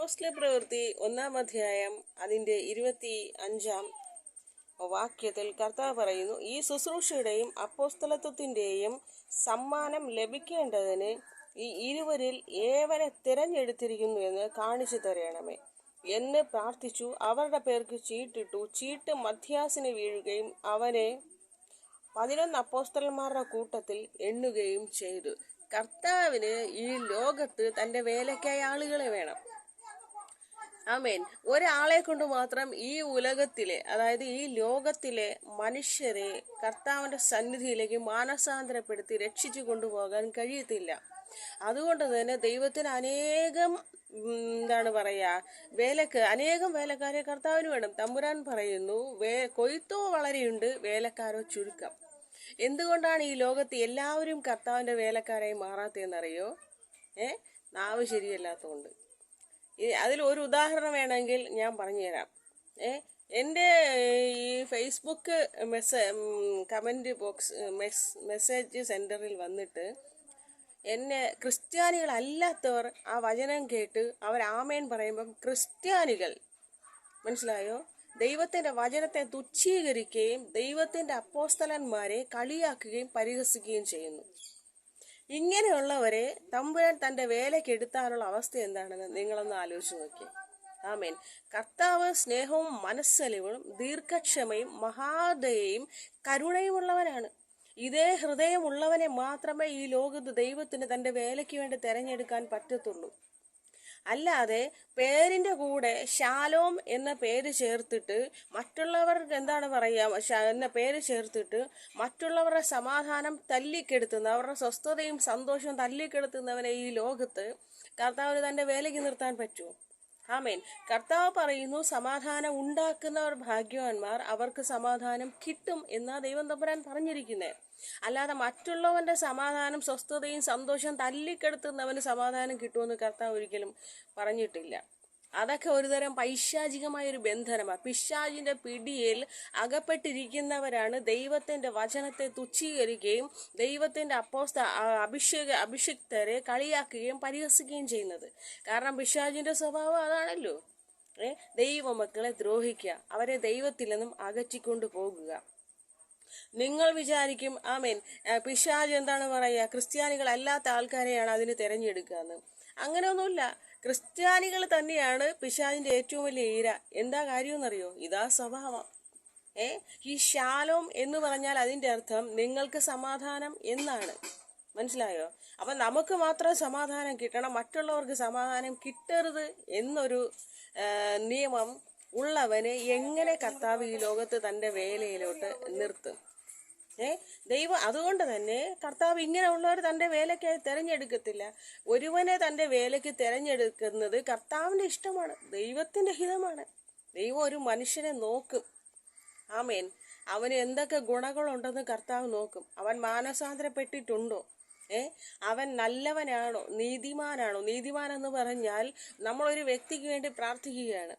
അപ്പോസ്തല പ്രവൃത്തി 1-ാം അധ്യായം അതിൻ്റെ 25-ാം വാക്യത്തിൽ കർത്താവ് പറയുന്നു, ഈ ശുശ്രൂഷയുടെയും അപ്പോസ്തലത്വത്തിൻ്റെയും സമ്മാനം ലഭിക്കേണ്ടതിന് ഈ ഇരുവരിൽ ഏവരെ തിരഞ്ഞെടുത്തിരിക്കുന്നു എന്ന് കാണിച്ചു തരണമേ എന്ന് പ്രാർത്ഥിച്ചു. അവരുടെ പേർക്ക് ചീട്ടിട്ടു. ചീട്ട് മത്ഥ്യാസിന് വീഴുകയും അവനെ 11 അപ്പോസ്തലന്മാരുടെ കൂട്ടത്തിൽ എണ്ണുകയും ചെയ്തു. കർത്താവിന് ഈ ലോകത്ത് തൻ്റെ വേലയ്ക്കായി ആളുകളെ വേണം. ആമേൻ. ഒരാളെ കൊണ്ട് മാത്രം ഈ ഉലകത്തിലെ, അതായത് ഈ ലോകത്തിലെ മനുഷ്യരെ കർത്താവിൻ്റെ സന്നിധിയിലേക്ക് മാനസാന്തരപ്പെടുത്തി രക്ഷിച്ചു കൊണ്ടുപോകാൻ കഴിയത്തില്ല. അതുകൊണ്ട് തന്നെ ദൈവത്തിന് അനേകം അനേകം വേലക്കാരെ കർത്താവിന് വേണം. തമ്പുരാൻ പറയുന്നു, കൊയ്ത്തോ വളരെയുണ്ട്, വേലക്കാരോ ചുരുക്കം. എന്തുകൊണ്ടാണ് ഈ ലോകത്ത് എല്ലാവരും കർത്താവിൻ്റെ വേലക്കാരായി മാറാത്തതെന്നറിയോ? നാവ് ശരിയല്ലാത്തതുകൊണ്ട്. അതിൽ ഒരു ഉദാഹരണം വേണമെങ്കിൽ ഞാൻ പറഞ്ഞുതരാം. എൻ്റെ ഈ ഫേസ്ബുക്ക് കമൻറ്റ് ബോക്സ് മെസ്സേജ് സെൻറ്ററിൽ വന്നിട്ട് എന്നെ ക്രിസ്ത്യാനികളല്ലാത്തവർ ആ വചനം കേട്ട് അവർ ആമേൻ പറയുമ്പം ക്രിസ്ത്യാനികൾ, മനസ്സിലായോ, ദൈവത്തിൻ്റെ വചനത്തെ തുച്ഛീകരിക്കുകയും ദൈവത്തിൻ്റെ അപ്പോസ്തലന്മാരെ കളിയാക്കുകയും പരിഹസിക്കുകയും ചെയ്യുന്നു. ഇങ്ങനെയുള്ളവരെ തമ്പുരാൻ തൻ്റെ വേലയ്ക്ക് എടുത്താനുള്ള അവസ്ഥ എന്താണെന്ന് നിങ്ങളൊന്ന് ആലോചിച്ച് നോക്കി. ആമേൻ. കർത്താവ് സ്നേഹവും മനസ്സലിവും ദീർഘക്ഷമയും മഹാദയയും കരുണയുമുള്ളവനാണ്. ഇതേ ഹൃദയമുള്ളവനെ മാത്രമേ ഈ ലോകത്ത് ദൈവത്തിന് തൻ്റെ വേലയ്ക്ക് വേണ്ടി തിരഞ്ഞെടുക്കാൻ പറ്റത്തുള്ളൂ. അല്ലാതെ പേരിൻ്റെ കൂടെ ശാലോം എന്ന പേര് ചേർത്തിട്ട് മറ്റുള്ളവർക്ക് എന്ന പേര് ചേർത്തിട്ട് മറ്റുള്ളവരുടെ സമാധാനം തല്ലിക്കെടുത്തുന്ന, അവരുടെ സ്വസ്ഥതയും സന്തോഷവും തല്ലിക്കെടുത്തുന്നവനെ ഈ ലോകത്ത് കർത്താവിന് തൻ്റെ വേലയ്ക്ക് നിർത്താൻ പറ്റുമോ? ആമേൻ. കർത്താവ് പറയുന്നു, സമാധാനം ഉണ്ടാക്കുന്നവർ ഭാഗ്യവാന്മാർ, അവർക്ക് സമാധാനം കിട്ടും എന്നാ ദൈവം തമ്പുരാൻ പറഞ്ഞിരിക്കുന്നത്. അല്ലാതെ മറ്റുള്ളവന്റെ സമാധാനം, സ്വസ്ഥതയും സന്തോഷം തല്ലിക്കെടുത്തുന്നവന് സമാധാനം കിട്ടുമെന്ന് കർത്താവ് ഒരിക്കലും പറഞ്ഞിട്ടില്ല. അതൊക്കെ ഒരുതരം പൈശാചികമായൊരു ബന്ധനമാണ്. പിശാചിന്റെ പിടിയിൽ അകപ്പെട്ടിരിക്കുന്നവരാണ് ദൈവത്തിന്റെ വചനത്തെ തുച്ഛീകരിക്കുകയും ദൈവത്തിന്റെ അഭിഷിക്തരെ കളിയാക്കുകയും പരിഹസിക്കുകയും ചെയ്യുന്നത്. കാരണം പിശാചിന്റെ സ്വഭാവം അതാണല്ലോ. ദൈവമക്കളെ ദ്രോഹിക്കുക, അവരെ ദൈവത്തിൽ നിന്നും അകറ്റിക്കൊണ്ടു പോകുക. നിങ്ങൾ വിചാരിക്കും, ആമേൻ, പിശാച് എന്താണ് പറയുക, ക്രിസ്ത്യാനികളല്ലാത്ത ആൾക്കാരെയാണ് അതിന് തിരഞ്ഞെടുക്കുക എന്ന്. അങ്ങനെയൊന്നുമില്ല. ക്രിസ്ത്യാനികൾ തന്നെയാണ് പിശാചിന്റെ ഏറ്റവും വലിയ ഈര. എന്താ കാര്യമെന്നറിയോ? ഇതാ സ്വഭാവം. ഈ ശാലോം എന്ന് പറഞ്ഞാൽ അതിൻ്റെ അർത്ഥം നിങ്ങൾക്ക് സമാധാനം എന്നാണ്. മനസ്സിലായോ? അപ്പം നമുക്ക് മാത്രം സമാധാനം കിട്ടണം, മറ്റുള്ളവർക്ക് സമാധാനം കിട്ടരുത് എന്നൊരു നിയമം ഉള്ളവനെ എങ്ങനെ കർത്താവ് ഈ ലോകത്ത് തൻ്റെ വേലയിലോട്ട് നിർത്തും? ദൈവം അതുകൊണ്ട് തന്നെ കർത്താവ് ഇങ്ങനെയുള്ളവർ തൻ്റെ വേലയ്ക്കായി തിരഞ്ഞെടുക്കത്തില്ല. ഒരുവനെ തൻ്റെ വേലയ്ക്ക് തിരഞ്ഞെടുക്കുന്നത് കർത്താവിൻ്റെ ഇഷ്ടമാണ്, ദൈവത്തിൻ്റെ ഹിതമാണ്. ദൈവം ഒരു മനുഷ്യനെ നോക്കും. ആമേൻ. അവന് എന്തൊക്കെ ഗുണങ്ങളുണ്ടെന്ന് കർത്താവ് നോക്കും. അവൻ മാനസാന്തരപ്പെട്ടിട്ടുണ്ടോ? അവൻ നല്ലവനാണോ? നീതിമാനാണോ? നീതിമാൻ എന്ന് പറഞ്ഞാൽ നമ്മളൊരു വ്യക്തിക്ക് വേണ്ടി പ്രാർത്ഥിക്കുകയാണ്.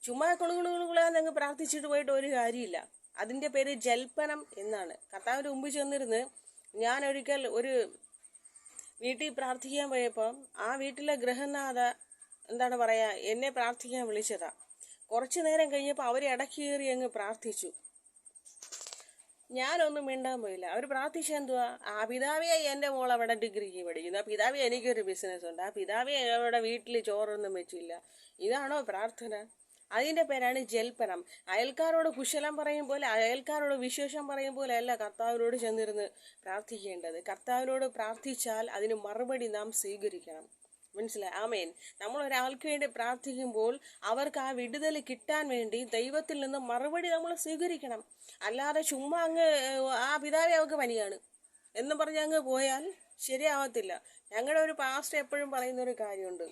ചുമ്മാ കുളുകുളുകുളുകുളാന്നങ്ങ് പ്രാർത്ഥിച്ചിട്ട് പോയിട്ട് ഒരു കാര്യമില്ല. അതിൻ്റെ പേര് ജൽപ്പനം എന്നാണ്. കർത്താവിൻ്റെ മുമ്പ് ചെന്നിരുന്ന് ഞാൻ ഒരിക്കൽ ഒരു വീട്ടിൽ പ്രാർത്ഥിക്കാൻ പോയപ്പം ആ വീട്ടിലെ ഗൃഹനാഥ എന്നെ പ്രാർത്ഥിക്കാൻ വിളിച്ചതാ. കുറച്ചു നേരം കഴിഞ്ഞപ്പോൾ അവർ ഇടയ്ക്ക് കയറി അങ്ങ് പ്രാർത്ഥിച്ചു. ഞാനൊന്നും മിണ്ടാൻ പോയില്ല. അവർ പ്രാർത്ഥിച്ച എന്തുവാ? ആ പിതാവേ, എൻ്റെ മോൾ അവിടെ ഡിഗ്രിക്ക് പഠിക്കുന്നു, ആ പിതാവേ എനിക്കൊരു ബിസിനസ് ഉണ്ട്, ആ പിതാവേ അവിടെ വീട്ടിൽ ചോറൊന്നും വെച്ചില്ല. ഇതാണോ പ്രാർത്ഥന? അതിൻ്റെ പേരാണ് ജൽപ്പനം. അയൽക്കാരോട് കുശലം പറയും പോലെ, അയൽക്കാരോട് വിശേഷം പറയും പോലെ അല്ല കർത്താവിനോട് ചെന്നിരുന്ന് പ്രാർത്ഥിക്കേണ്ടത്. കർത്താവിനോട് പ്രാർത്ഥിച്ചാൽ അതിന് മറുപടി നാം സ്വീകരിക്കണം. മനസ്സിലായി? ആമേൻ. നമ്മൾ ഒരാൾക്ക് വേണ്ടി പ്രാർത്ഥിക്കുമ്പോൾ അവർക്ക് ആ വിടുതൽ കിട്ടാൻ വേണ്ടി ദൈവത്തിൽ നിന്ന് മറുപടി നമ്മൾ സ്വീകരിക്കണം. അല്ലാതെ ചുമ്മാ അങ്ങ് ആ പിതാവേ അവർക്ക് പനിയാണ് എന്നും പറഞ്ഞ് അങ്ങ് പോയാൽ ശരിയാവത്തില്ല. ഞങ്ങളുടെ ഒരു പാസ്റ്റർ എപ്പോഴും പറയുന്നൊരു കാര്യമുണ്ട്,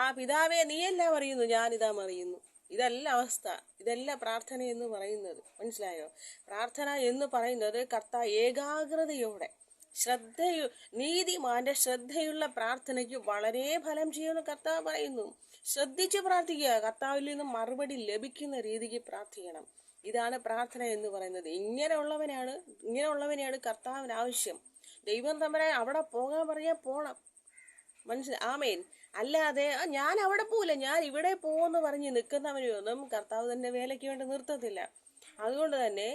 ആ പിതാവേ നീയെല്ലാം അറിയുന്നു, ഞാനിതാ അറിയുന്നു. ഇതല്ല അവസ്ഥ, ഇതല്ല പ്രാർത്ഥന എന്ന് പറയുന്നത്. മനസ്സിലായോ? പ്രാർത്ഥന എന്ന് പറയുന്നത് ഏകാഗ്രതയോടെ നീതിമാന്റെ ശ്രദ്ധയുള്ള പ്രാർത്ഥനയ്ക്ക് വളരെ ഫലം ചെയ്യുമെന്ന് കർത്താവ് പറയുന്നു. ശ്രദ്ധിച്ച് പ്രാർത്ഥിക്കുക, കർത്താവിൽ നിന്നും മറുപടി ലഭിക്കുന്ന രീതിക്ക് പ്രാർത്ഥിക്കണം. ഇതാണ് പ്രാർത്ഥന എന്ന് പറയുന്നത്. ഇങ്ങനെയുള്ളവനെയാണ് കർത്താവിന് ആവശ്യം. ദൈവം തമ്പുരാൻ അവിടെ പോകാൻ പറഞ്ഞാൽ പോണം. ആമേൻ. അല്ലാതെ ഞാൻ അവിടെ പോവില്ല, ഞാൻ ഇവിടെ പോകുമെന്ന് പറഞ്ഞ് നിൽക്കുന്നവരെയൊന്നും കർത്താവ് തന്നെ വേലയ്ക്ക് വേണ്ടി നിർത്തത്തില്ല. അതുകൊണ്ട് തന്നെ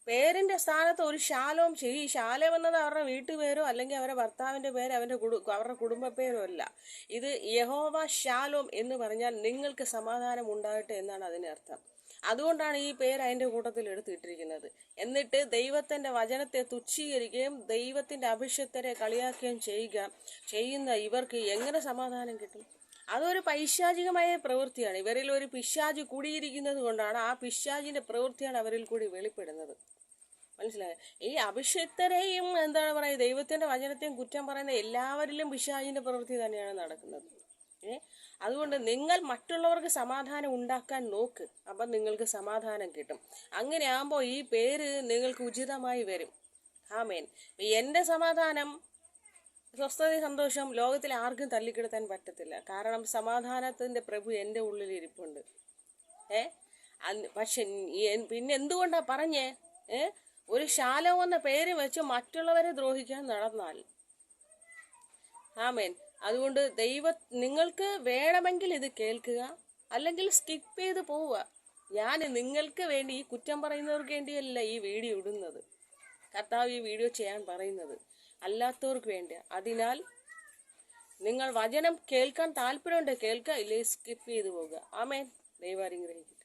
പേരിന്റെ സ്ഥാനത്ത് ഒരു ശാലോം ഈ ശാലോം എന്നത് അവരുടെ വീട്ടുപേരോ അല്ലെങ്കിൽ അവരുടെ ഭർത്താവിന്റെ പേര് അവരുടെ കുടുംബ പേരോ അല്ല. ഇത് യഹോവ ശാലോം എന്ന് പറഞ്ഞാൽ നിങ്ങൾക്ക് സമാധാനം ഉണ്ടാകട്ടെ എന്നാണ് അതിനർത്ഥം. അതുകൊണ്ടാണ് ഈ പേര് അതിന്റെ കൂട്ടത്തിൽ എടുത്തിട്ടിരിക്കുന്നത്. എന്നിട്ട് ദൈവത്തിന്റെ വചനത്തെ തുച്ഛീകരിക്കുകയും ദൈവത്തിന്റെ അഭിഷക്തരെ കളിയാക്കുകയും ചെയ്യുന്ന ഇവർക്ക് എങ്ങനെ സമാധാനം കിട്ടും? അതൊരു പൈശാചികമായ പ്രവൃത്തിയാണ്. ഇവരിൽ ഒരു പിശാച് കുടിയിരിക്കുന്നത് കൊണ്ടാണ് ആ പിശാചിന്റെ പ്രവൃത്തിയാണ് അവരിൽ കൂടി വെളിപ്പെടുന്നത്. മനസ്സിലായോ? ഈ അഭിഷക്തരെയും എന്താണ് പറയുക, ദൈവത്തിന്റെ വചനത്തെയും കുറ്റം പറയുന്ന എല്ലാവരിലും പിശാചിന്റെ പ്രവൃത്തി തന്നെയാണ് നടക്കുന്നത്. അതുകൊണ്ട് നിങ്ങൾ മറ്റുള്ളവർക്ക് സമാധാനം ഉണ്ടാക്കാൻ നോക്ക്, അപ്പം നിങ്ങൾക്ക് സമാധാനം കിട്ടും. അങ്ങനെ ആകുമ്പോൾ ഈ പേര് നിങ്ങൾക്ക് ഉചിതമായി വരും. ആമേൻ. എൻ്റെ സമാധാനം, സ്വസ്ഥത, സന്തോഷം ലോകത്തിൽ ആർക്കും തല്ലിക്കെടുത്താൻ പറ്റത്തില്ല. കാരണം സമാധാനത്തിന്റെ പ്രഭു എൻ്റെ ഉള്ളിൽ ഇരിപ്പുണ്ട്. പക്ഷെ പിന്നെ എന്തുകൊണ്ടാ പറഞ്ഞേ? ഒരു ശാലോം എന്ന പേര് വെച്ച് മറ്റുള്ളവരെ ദ്രോഹിക്കാൻ നടന്നാൽ, ആമേൻ. അതുകൊണ്ട് നിങ്ങൾക്ക് വേണമെങ്കിൽ ഇത് കേൾക്കുക, അല്ലെങ്കിൽ സ്കിപ്പ് ചെയ്ത് പോവുക. ഞാൻ നിങ്ങൾക്ക് വേണ്ടി, ഈ കുറ്റം പറയുന്നവർക്ക് വേണ്ടിയല്ല ഈ വീഡിയോ ഇടുന്നത്. കർത്താവ് ഈ വീഡിയോ ചെയ്യാൻ പറയുന്നത് അല്ലാത്തവർക്ക് വേണ്ടിയാ. അതിനാൽ നിങ്ങൾ വചനം കേൾക്കാൻ താല്പര്യമുണ്ട് കേൾക്കുക, ഇല്ലേ സ്കിപ്പ് ചെയ്ത് പോകുക. ആമേൻ. ദൈവം അനുഗ്രഹിക്കും.